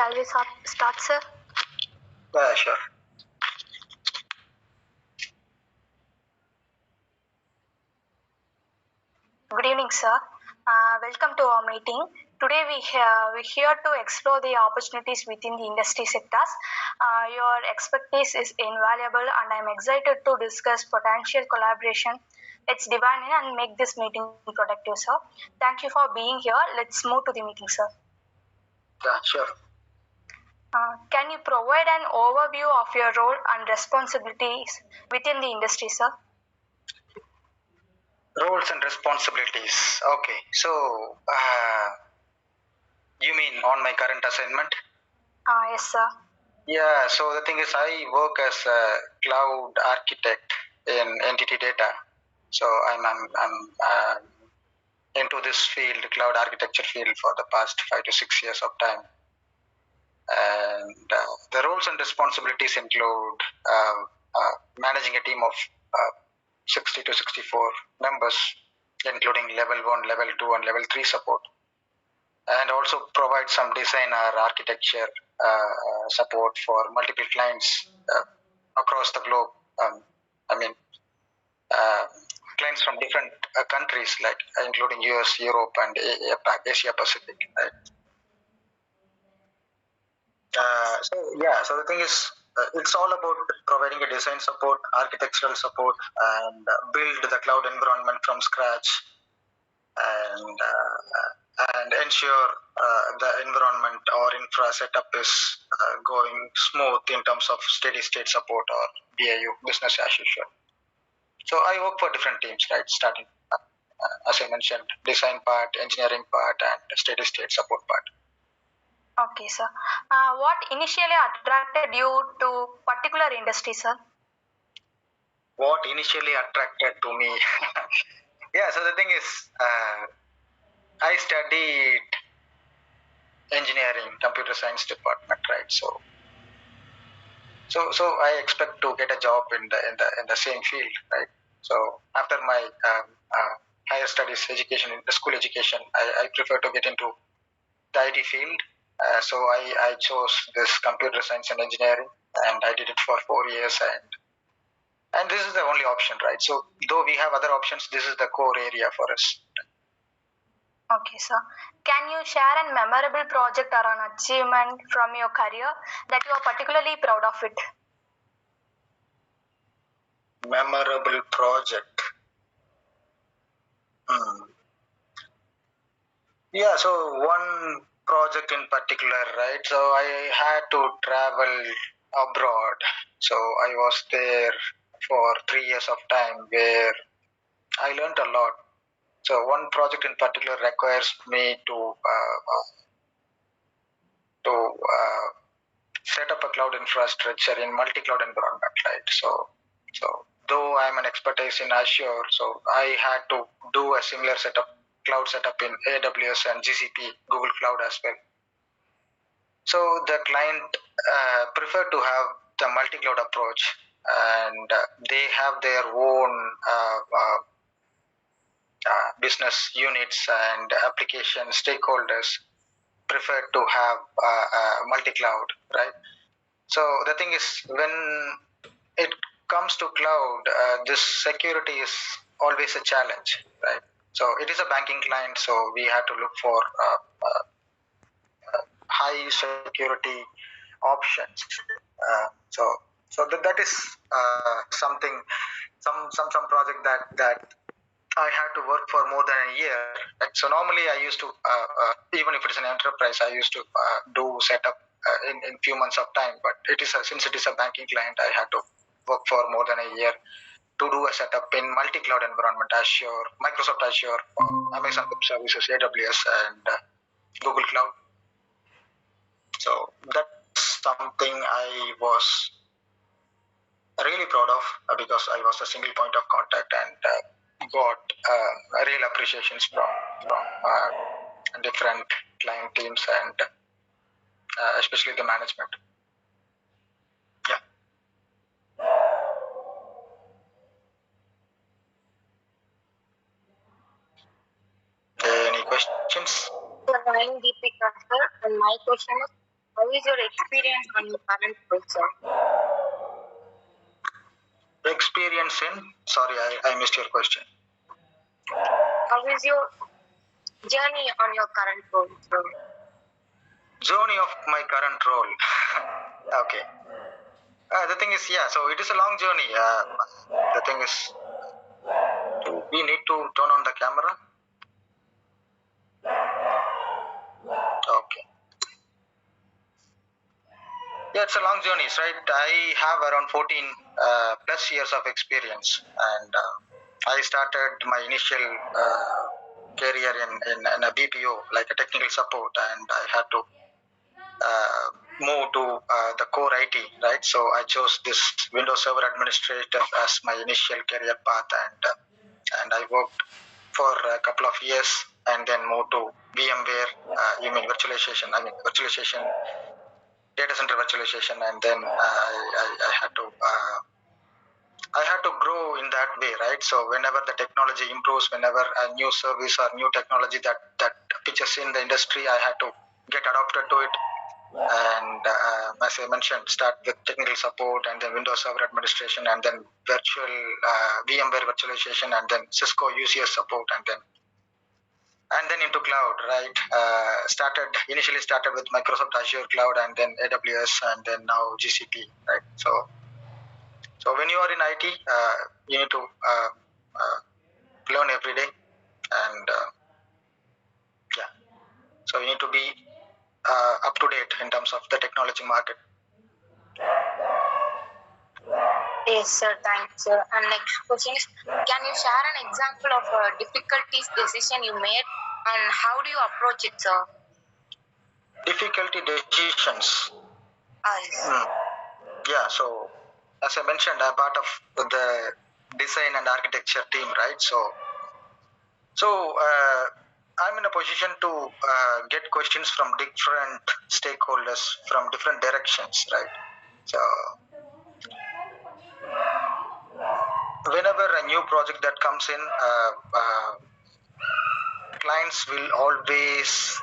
Shall we start, sir? Yeah, sure. Good evening, sir. Welcome to our meeting. Today we're here to explore the opportunities within the industry sectors. Your expertise is invaluable, and I'm excited to discuss potential collaboration. Let's divine in and make this meeting productive, sir. Thank you for being here. Let's move to the meeting, sir. Yeah, sure. Can you provide an overview of your role and responsibilities within the industry, sir? Roles and responsibilities. Okay, so you mean on my current assignment? Yes, sir. Yeah, so the thing is, I work as a cloud architect in entity data. So I'm into this field, cloud architecture field, for the past 5 to 6 years of time. And the roles and responsibilities include managing a team of 60 to 64 members, including level 1, level 2, and level 3 support, and also provide some design or architecture support for multiple clients across the globe. I mean, uh, clients from different countries, like including US, Europe, and Asia Pacific. Right? So the thing is, it's all about providing a design support, architectural support, and build the cloud environment from scratch, and ensure the environment or infra setup is going smooth in terms of steady state support or BAU, business as usual. So I work for different teams, right? Starting as I mentioned, design part, engineering part, and steady state support part. Okay, sir. What initially attracted you to particular industry, sir? What initially attracted to me? Yeah, so the thing is, I studied engineering, computer science department, right? So I expect to get a job in the same field, right? So after my higher studies, education, in the school education, I prefer to get into the IT field. So I chose this computer science and engineering, and I did it for 4 years, and this is the only option, right? So though we have other options, this is the core area for us. Okay, sir. Can you share a memorable project or an achievement from your career that you are particularly proud of it? Memorable project. Yeah, so one project in particular, right? So I had to travel abroad. So I was there for 3 years of time where I learned a lot. So one project in particular requires me to set up a cloud infrastructure in multi-cloud environment, right? So though I'm an expertise in Azure, so I had to do a similar cloud setup in AWS and GCP, Google Cloud as well. So the client prefer to have the multi-cloud approach, and they have their own business units and application stakeholders prefer to have multi-cloud, right? So the thing is, when it comes to cloud, this security is always a challenge, right? So it is a banking client, so we have to look for high security options. So that is something, some project that I had to work for more than a year. Right? So normally I used to, even if it is an enterprise, I used to do setup in few months of time. But since it is a banking client, I had to work for more than a year to do a setup in multi-cloud environment, Azure, Microsoft Azure, Amazon Web Services, AWS, and Google Cloud. So that's something I was really proud of because I was a single point of contact and got real appreciations from different client teams and especially the management. Yeah. Any questions? I'm Deepika, sir, and my question is How is your experience on your current role, sir? Experience in? Sorry, I missed your question. How is your journey on your current role, sir? Journey of my current role. Okay. The thing is, yeah, so it is a long journey. The thing is, we need to turn on the camera. Okay. Yeah, it's a long journey, right? I have around 14 plus years of experience, and I started my initial career in a BPO, like a technical support, and I had to move to the core IT, right? So I chose this Windows Server Administrator as my initial career path, and I worked for a couple of years, and then moved to VMware. You mean virtualization? I mean virtualization, data center virtualization, and then I had to. I had to grow in that way, right? So whenever the technology improves, whenever a new service or new technology that pitches in the industry, I had to get adopted to it. And as I mentioned, start with technical support, and then Windows Server administration, and then virtual VMware virtualization, and then Cisco UCS support, and then into cloud, right? Initially started with Microsoft Azure Cloud, and then AWS, and then now GCP, right? So when you are in IT, you need to learn every day, and yeah, so you need to be up to date in terms of the technology market. Yes, sir. Thanks, sir. And next question is, can you share an example of a difficulties decision you made, and how do you approach it, sir? Difficulty decisions. Yes. Yeah, so as I mentioned, I'm part of the design and architecture team, right? So I'm in a position to get questions from different stakeholders from different directions, right? So whenever a new project that comes in, clients will always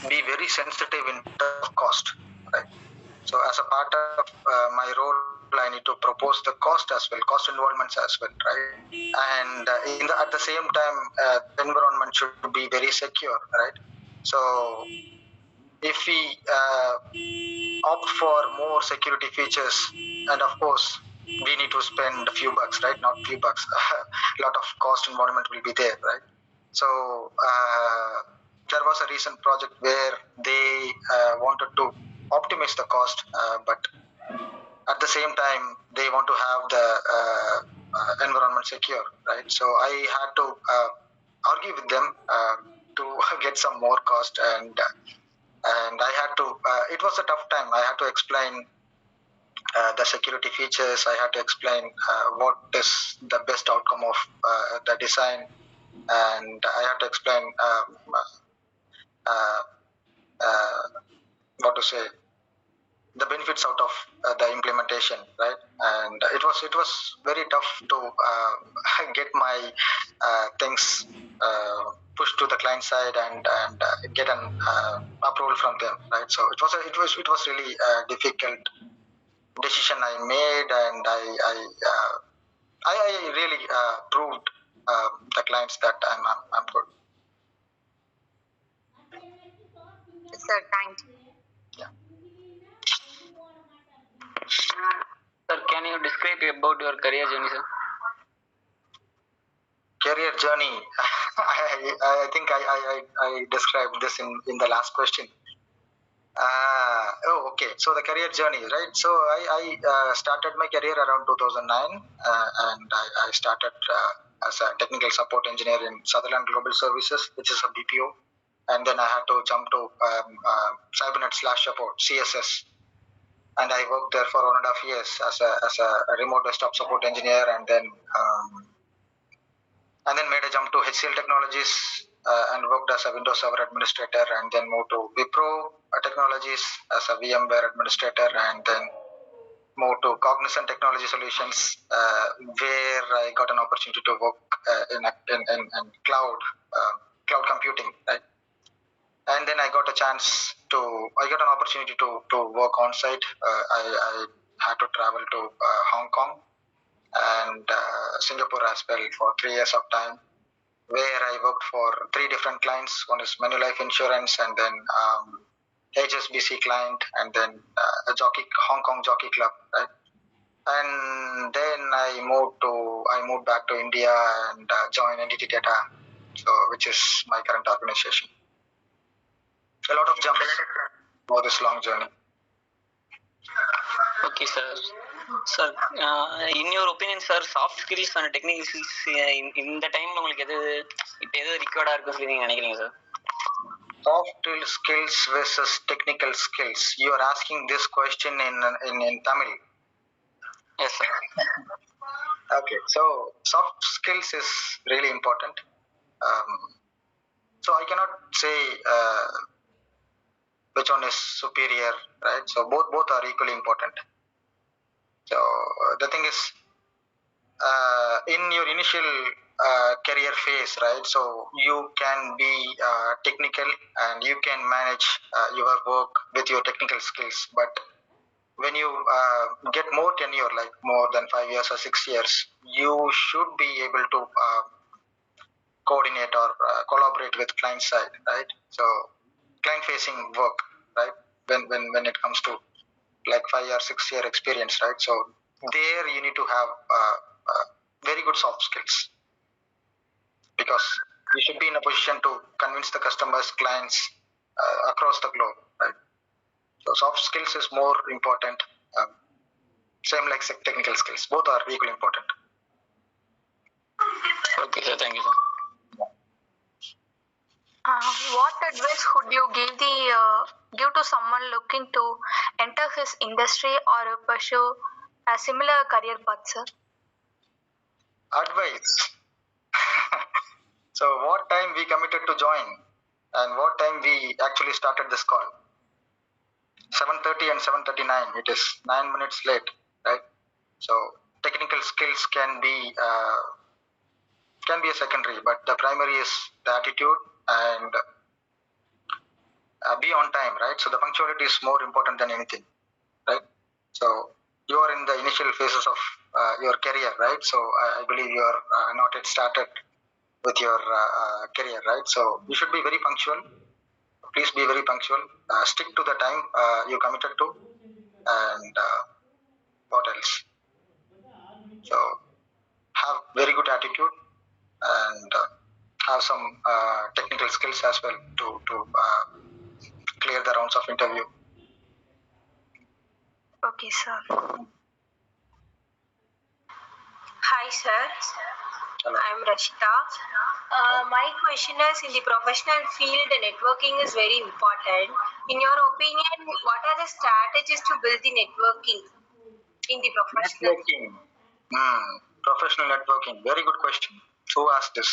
be very sensitive in terms of cost, right? So as a part of my role, I need to propose the cost as well, cost involvements as well, right? And at the same time, the environment should be very secure, right? So if we opt for more security features, and of course we need to spend a few bucks, right? Not few bucks, a lot of cost involvement will be there, right? So there was a recent project where they wanted to optimize the cost, but at the same time they want to have the environment secure, right? So I had to argue with them to get some more cost, and I had to. It was a tough time. I had to explain the security features. I had to explain what is the best outcome of the design, and I had to explain uh, what to say, the benefits out of the implementation, right? And it was very tough to get my things pushed to the client side, and get an approval from them, right? So it was really a difficult decision I made, and I really proved the clients that I'm good. Yes, sir. Thank you. Yeah. Sir, can you describe about your career journey, sir? Career journey. I think I described this in the last question. Okay. So the career journey, right? So I started my career around 2009, and I started as a technical support engineer in Sutherland Global Services, which is a BPO, and then I had to jump to Cybernet/support (CSS), and I worked there for 1.5 years as a remote desktop support engineer, and then made a jump to HCL Technologies and worked as a Windows Server administrator, and then moved to Wipro Technologies as a VMware administrator, and then moved to Cognizant Technology Solutions, where I got an opportunity to work in cloud computing, right? And then I got a chance I got an opportunity to work on site. I had to travel to Hong Kong and Singapore as well for 3 years of time, where I worked for 3 different clients. One is Manulife Insurance, and then HSBC client, and then a Hong Kong Jockey Club, right? And then I moved back to India and joined Entity Data, which is my current organization. A lot of jumps for this long journey. Okay, sir. Sir, in your opinion, sir, soft skills and technical skills in the time உங்களுக்கு எது இப்போ எது ரிக்வயர்டா இருக்கு சொல்லி நீங்க நினைக்கிறீங்க sir? Soft skills versus technical skills. You are asking this question in Tamil. Yes, sir. Okay, so soft skills is really important. So I cannot say which one is superior, right? So both are equally important. So the thing is, in your initial career phase, right? So you can be technical and you can manage your work with your technical skills. But when you get more tenure, like more than 5 years or 6 years, you should be able to coordinate or collaborate with client side, right? So client facing work, right? When it comes to like 5 or 6 year experience, right? So there you need to have very good soft skills, because you should be in a position to convince the customers, clients across the globe, right? So soft skills is more important. Same like technical skills, both are equally important. Okay, sir. Thank you, sir. What advice would you give to someone looking to enter his industry or pursue a similar career path, sir? Advice. So what time we committed to join and what time we actually started this call? 7:30 and 7:39. It is 9 minutes late, right? So technical skills can be a secondary, but the primary is the attitude and be on time, right? So the punctuality is more important than anything, right? So you are in the initial phases of your career, right? So I believe you are not yet started with your career, right? So you should be very punctual. Please be very punctual. Stick to the time you committed to, and what else? So have very good attitude and have some technical skills as well to clear the rounds of interview. Okay, sir. Hi, sir. Hello. I'm Rashita. My question is, in the professional field, networking is very important. In your opinion, what are the strategies to build the networking in the professional field? Professional networking. Very good question. Who asked this?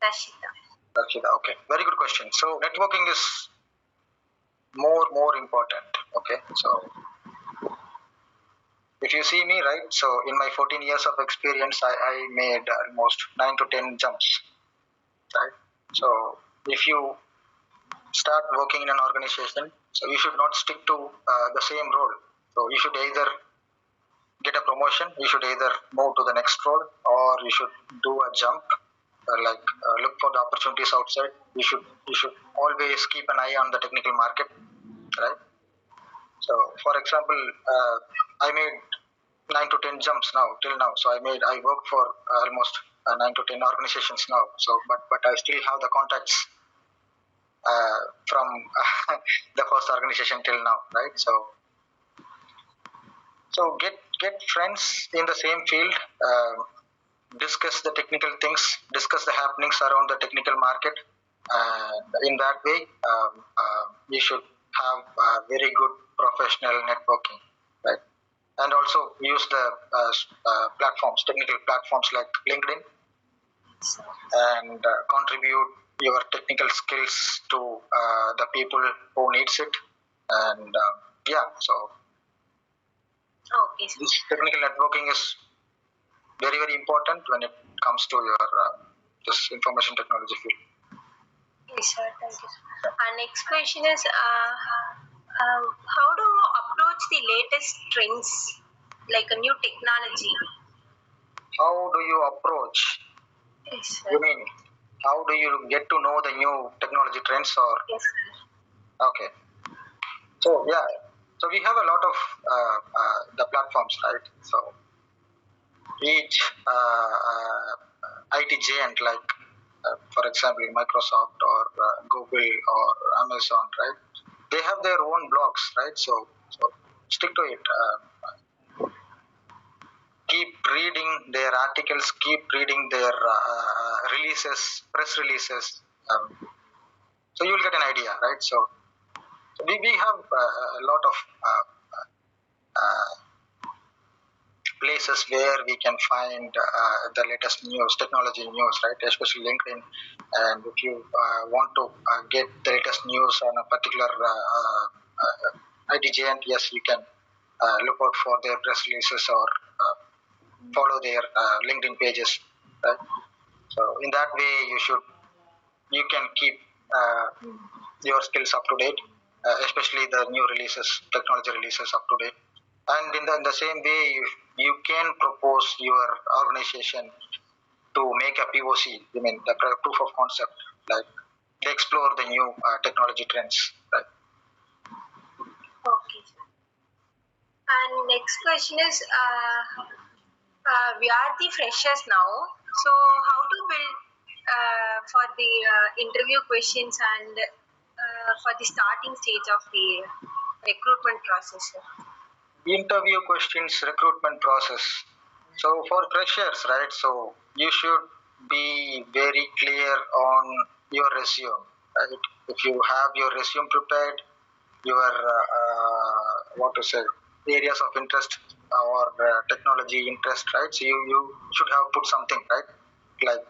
Rashita. Rashida. Okay. Very good question. So networking is more important. Okay. So if you see me, right, so in my 14 years of experience, I made almost 9 to 10 jumps, right? So if you start working in an organization, so you should not stick to the same role. So you should either get a promotion, you should either move to the next role, or you should do a jump, look for the opportunities outside. You should always keep an eye on the technical market, right? So for example, I made 9 to 10 jumps till now. So I work for almost 9 to 10 organizations now. So but I still have the contacts from the first organization till now, right? So get friends in the same field, discuss the technical things, discuss the happenings around the technical market. In that way, you should have very good professional networking, right? And also use the technical platforms like LinkedIn, and contribute your technical skills to the people who needs it. And so Okay, sir. this technical networking is very important when it comes to your this information technology field. Yes, sir. Thank you. Our next question is, how do you approach the latest trends, like a new technology? How do you approach? Yes, sir. You mean how do you get to know the new technology trends or? Yes, sir. Okay. So yeah, so we have a lot of the platforms, right? So each IT giant, like for example Microsoft or Google or Amazon, right? They have their own blogs, right? So stick to it. Keep reading their articles. Keep reading their releases, press releases. So you will get an idea, right? So we have a lot of uh, places where we can find the latest news, technology news, right? Especially LinkedIn. And if you want to get the latest news on a particular IT giant, yes, you can look out for their press releases or follow their LinkedIn pages, right? So in that way, you can keep your skills up to date, especially the new releases, technology releases up to date. And in the same way, you can propose your organization to make a POC, I mean the proof of concept, like they explore the new technology trends. Right? Okay. And next question is, we are the freshers now, so how to build for the interview questions and for the starting stage of the recruitment process? Sir? Interview questions, recruitment process. So for freshers, right? So you should be very clear on your resume, right? If you have your resume prepared, your what to say, areas of interest or technology interest, right? So you should have put something, right? Like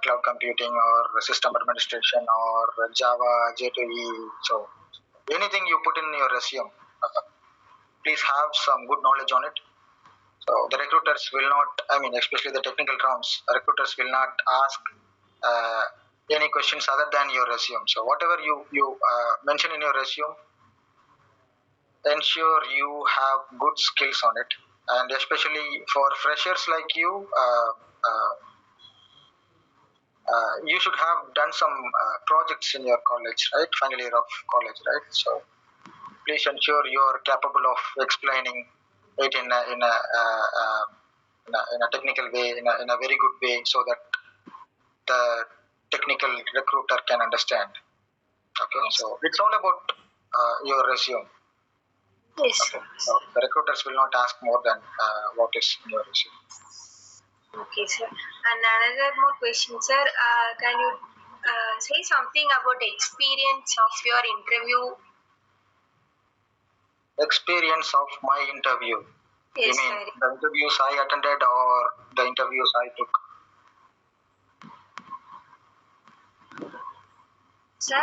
cloud computing or system administration or Java, J2E. So anything you put in your resume, please have some good knowledge on it. So the recruiters will not, I mean, especially the technical rounds, recruiters will not ask any questions other than your resume. So whatever you mention in your resume, ensure you have good skills on it. And especially for freshers like you, you should have done some projects in your college, right? Final year of college, right? So please ensure you are capable of explaining it in a technical way, in a very good way, so that the technical recruiter can understand. Okay, so it's all about your resume. Yes. Okay, so the recruiters will not ask more than what is in your resume. Okay, sir. And another more question, sir. Can you say something about the experience of your interview? Experience of my interview. Yes, You mean sir. the interviews I attended or the interviews I took? Sir?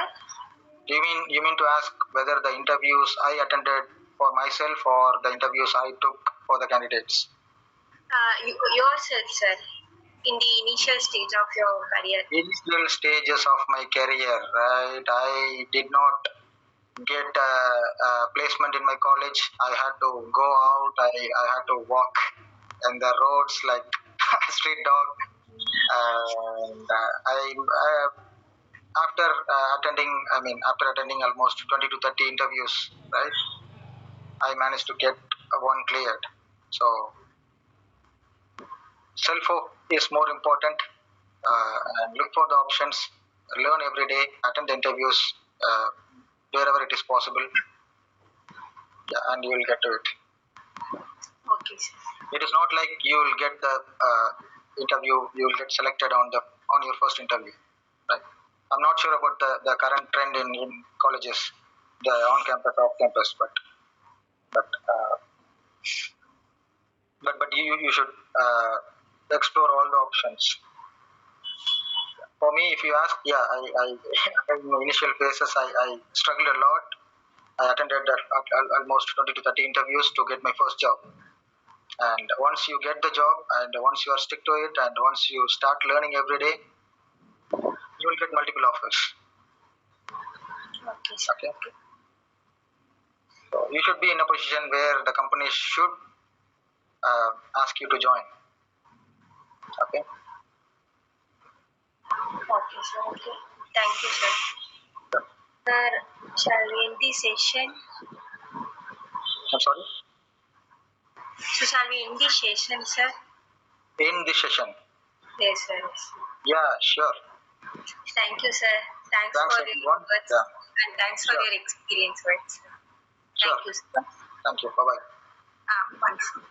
You mean to ask whether the interviews I attended for myself or the interviews I took for the candidates? Yourself, sir, in the initial stage of your career. Initial stages of my career, right? I did not get a placement in my college. I had to go out. I had to walk in the roads like street dog. And after after attending almost 20 to 30 interviews, right? I managed to get one cleared. So self-hope is more important, and look for the options, learn every day, attend the interviews wherever it is possible, yeah, and you will get to it. Okay, sir. It is not like you will get the interview, you will get selected on your first interview, right? I'm not sure about the current trend in colleges, the on-campus, off-campus, but you should explore all the options. For me, if you ask, yeah, I in the initial phases, I struggled a lot. I attended almost 20 to 30 interviews to get my first job. And once you get the job, and once you are stick to it, and once you start learning every day, you will get multiple offers. Okay, sir. Okay. So you should be in a position where the company should ask you to join. Okay. Okay, sir. Okay. Thank you, sir. Sir, shall we end the session? I'm sorry. So shall we end the session, sir? In this session. Yes, sir. Yes. Yeah, sure. Thank you, sir. Thanks Thanks, for your everyone. words Yeah. and thanks for Sure. your experience, words. Sure. Thank you, sir. Thank you. Bye bye. Wonderful.